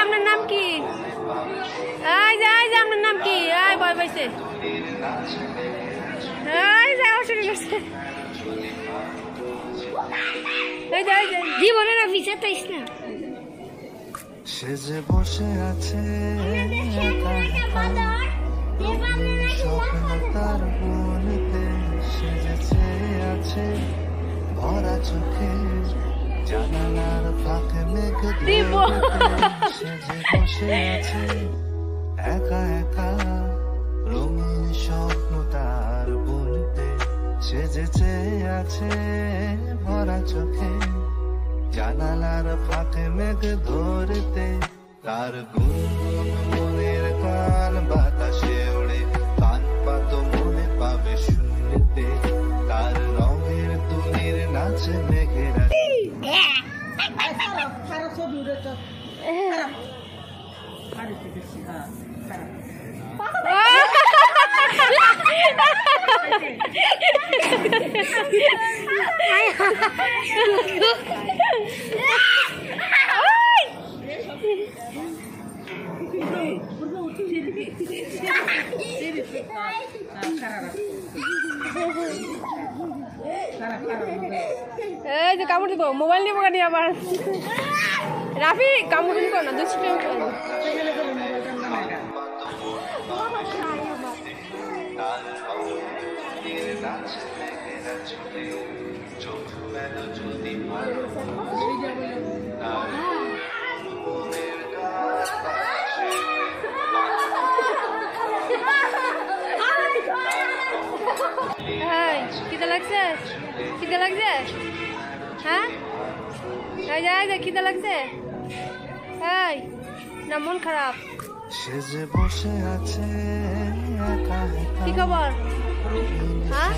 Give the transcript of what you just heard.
আপনার নাম কি? আপনার নাম কি? ভয় পাইছে। জীবনে না পিছিয়ে তাইস না। সে যে বসে আছে তার বলতে, সে যে চেয়ে আছে ভরা চোখে জানালার ফাঁকে মেঘ সে যে বসে আছে একা একা রঙিন স্বপ্ন তার বলতে, সে যে চেয়ে আছে ভরা চোখে জানালার ফাঁকে মেঘ ধরতে, তার গুনগুন মনের গান বাতাসে ওড়ে, কান পাত মনে পাবে শুনতে, তার রঙের তুলির নাচে মেঘেরা। এই যে কামড় দিব, মোবাইল নিব কেন আবার? রাফি কামড় দিব না, দুষ্ট খিদে লাগছে? খিদে লাগছে? হ্যাঁ খিদে লাগছে? না মন খারাপ? সে যে বসে আছে কি খবর? হ্যাঁ।